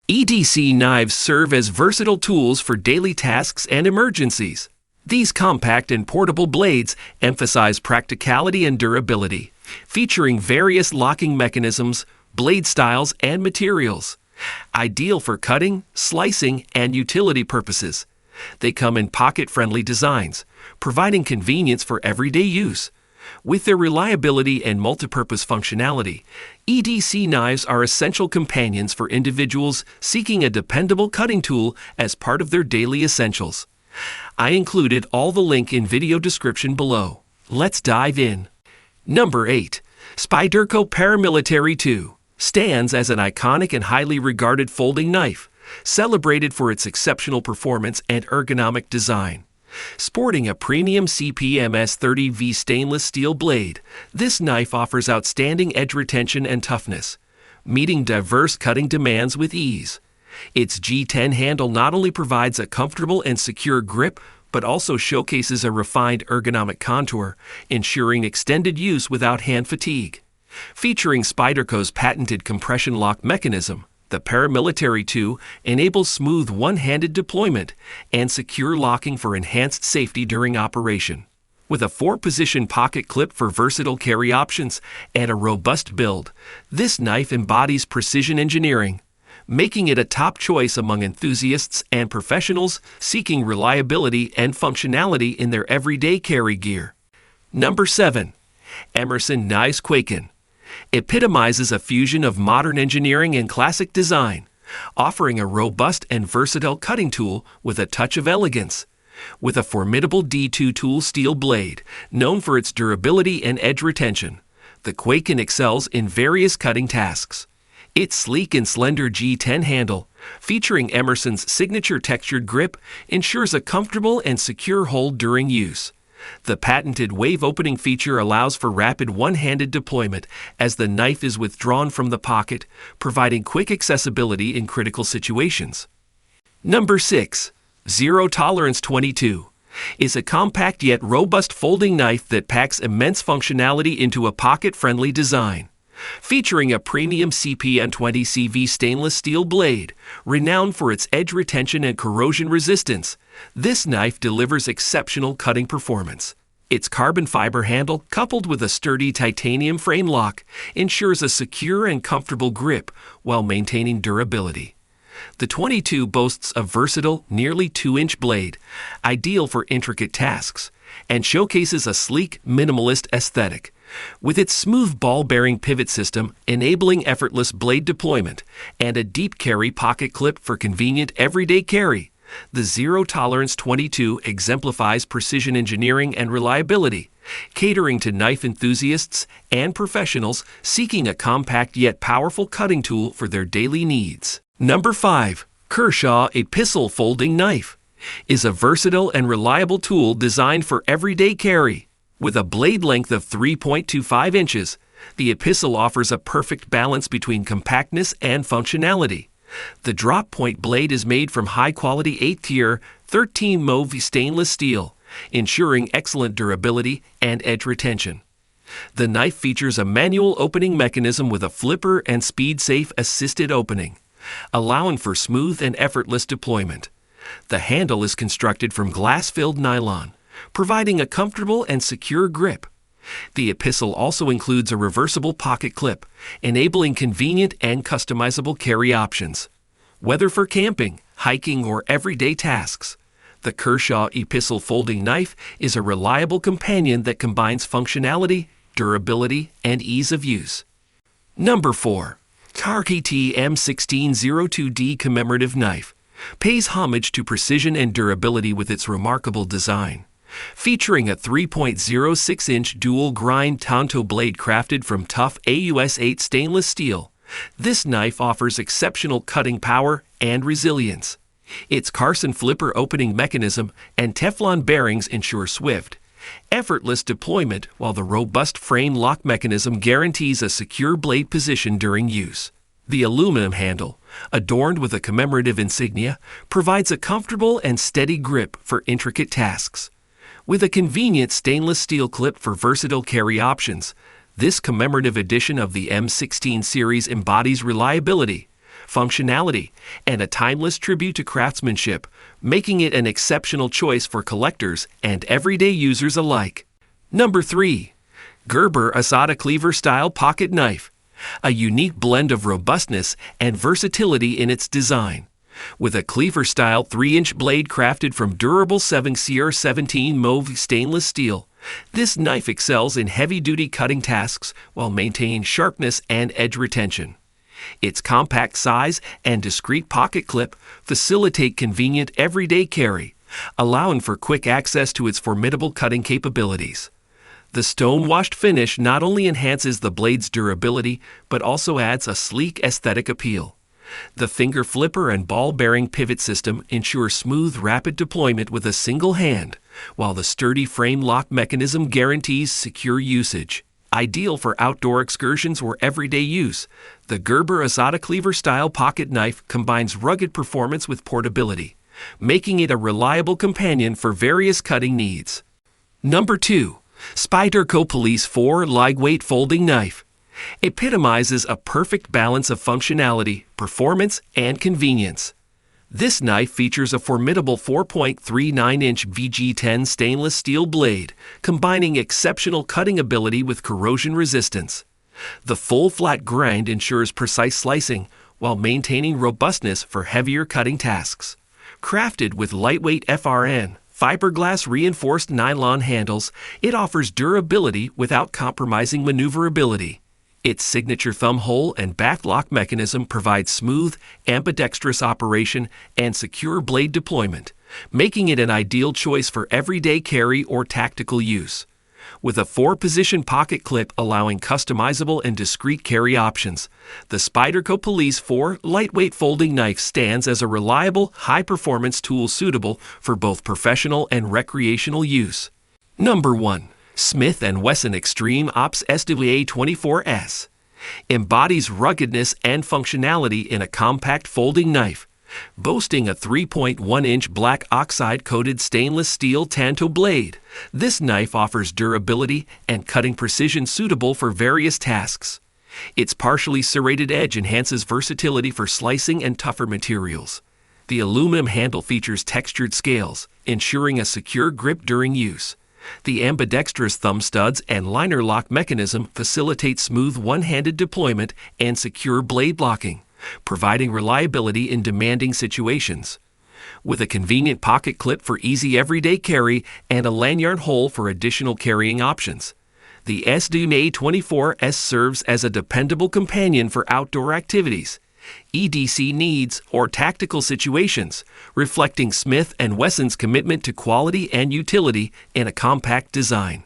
EDC knives serve as versatile tools for daily tasks and emergencies. These compact and portable blades emphasize practicality and durability, featuring various locking mechanisms, blade styles, and materials. Ideal for cutting, slicing, and utility purposes. They come in pocket-friendly designs, providing convenience for everyday use. With their reliability and multipurpose functionality, EDC knives are essential companions for individuals seeking a dependable cutting tool as part of their daily essentials. I included all the link in video description below. Let's dive in. Number 8. Spyderco Paramilitary 2 stands as an iconic and highly regarded folding knife, celebrated for its exceptional performance and ergonomic design. Sporting a premium CPMS 30V stainless steel blade, this knife offers outstanding edge retention and toughness, meeting diverse cutting demands with ease. Its G10 handle not only provides a comfortable and secure grip, but also showcases a refined ergonomic contour, ensuring extended use without hand fatigue. Featuring Spyderco's patented compression lock mechanism, the Paramilitary 2 enables smooth one-handed deployment and secure locking for enhanced safety during operation. With a 4-position pocket clip for versatile carry options and a robust build, this knife embodies precision engineering, making it a top choice among enthusiasts and professionals seeking reliability and functionality in their everyday carry gear. Number 7. Emerson Knives Kwaiken epitomizes a fusion of modern engineering and classic design, offering a robust and versatile cutting tool with a touch of elegance. With a formidable D2 tool steel blade, known for its durability and edge retention, the Kwaiken excels in various cutting tasks. Its sleek and slender G10 handle, featuring Emerson's signature textured grip, ensures a comfortable and secure hold during use. The patented wave opening feature allows for rapid one-handed deployment as the knife is withdrawn from the pocket, providing quick accessibility in critical situations. Number 6. Zero Tolerance 22 is a compact yet robust folding knife that packs immense functionality into a pocket-friendly design. Featuring a premium CPN20CV stainless steel blade, renowned for its edge retention and corrosion resistance, this knife delivers exceptional cutting performance. Its carbon fiber handle, coupled with a sturdy titanium frame lock, ensures a secure and comfortable grip while maintaining durability. The 22 boasts a versatile, nearly 2-inch blade, ideal for intricate tasks, and showcases a sleek, minimalist aesthetic. With its smooth ball-bearing pivot system enabling effortless blade deployment and a deep carry pocket clip for convenient everyday carry, the Zero Tolerance 22 exemplifies precision engineering and reliability, catering to knife enthusiasts and professionals seeking a compact yet powerful cutting tool for their daily needs. Number 5. Kershaw Epistle Folding Knife is a versatile and reliable tool designed for everyday carry. With a blade length of 3.25 inches, the Epistle offers a perfect balance between compactness and functionality. The drop point blade is made from high-quality 8th-tier 13 mauve stainless steel, ensuring excellent durability and edge retention. The knife features a manual opening mechanism with a flipper and speed-safe assisted opening, allowing for smooth and effortless deployment. The handle is constructed from glass-filled nylon, providing a comfortable and secure grip. The Epistle also includes a reversible pocket clip, enabling convenient and customizable carry options. Whether for camping, hiking, or everyday tasks, the Kershaw Epistle folding knife is a reliable companion that combines functionality, durability, and ease of use. Number 4. CRKT M1602D Commemorative Knife pays homage to precision and durability with its remarkable design. Featuring a 3.06-inch dual-grind tanto blade crafted from tough AUS-8 stainless steel, this knife offers exceptional cutting power and resilience. Its Carson flipper opening mechanism and Teflon bearings ensure swift, effortless deployment, while the robust frame lock mechanism guarantees a secure blade position during use. The aluminum handle, adorned with a commemorative insignia, provides a comfortable and steady grip for intricate tasks. With a convenient stainless steel clip for versatile carry options, this commemorative edition of the M16 series embodies reliability, functionality, and a timeless tribute to craftsmanship, making it an exceptional choice for collectors and everyday users alike. Number 3. Gerber Asada Cleaver Style Pocket Knife. A unique blend of robustness and versatility in its design. With a cleaver-style 3-inch blade crafted from durable 7CR17 mauve stainless steel, this knife excels in heavy-duty cutting tasks while maintaining sharpness and edge retention. Its compact size and discreet pocket clip facilitate convenient everyday carry, allowing for quick access to its formidable cutting capabilities. The stone-washed finish not only enhances the blade's durability, but also adds a sleek aesthetic appeal. The finger flipper and ball-bearing pivot system ensure smooth, rapid deployment with a single hand, while the sturdy frame lock mechanism guarantees secure usage. Ideal for outdoor excursions or everyday use, the Gerber Asada Cleaver-style pocket knife combines rugged performance with portability, making it a reliable companion for various cutting needs. Number 2. Spyderco Police 4 Lightweight Folding Knife. Epitomizes a perfect balance of functionality, performance, and convenience. This knife features a formidable 4.39-inch VG10 stainless steel blade, combining exceptional cutting ability with corrosion resistance. The full flat grind ensures precise slicing, while maintaining robustness for heavier cutting tasks. Crafted with lightweight FRN, fiberglass reinforced nylon handles, it offers durability without compromising maneuverability. Its signature thumb hole and back lock mechanism provide smooth, ambidextrous operation and secure blade deployment, making it an ideal choice for everyday carry or tactical use. With a 4-position pocket clip allowing customizable and discreet carry options, the Spyderco Police 4 Lightweight Folding Knife stands as a reliable, high-performance tool suitable for both professional and recreational use. Number 1. Smith & Wesson Extreme Ops SWA24S. Embodies ruggedness and functionality in a compact folding knife. Boasting a 3.1-inch black oxide-coated stainless steel tanto blade, this knife offers durability and cutting precision suitable for various tasks. Its partially serrated edge enhances versatility for slicing and tougher materials. The aluminum handle features textured scales, ensuring a secure grip during use. The ambidextrous thumb studs and liner lock mechanism facilitate smooth one-handed deployment and secure blade locking, providing reliability in demanding situations. With a convenient pocket clip for easy everyday carry and a lanyard hole for additional carrying options, the SWA24S serves as a dependable companion for outdoor activities, EDC needs, or tactical situations, reflecting Smith & Wesson's commitment to quality and utility in a compact design.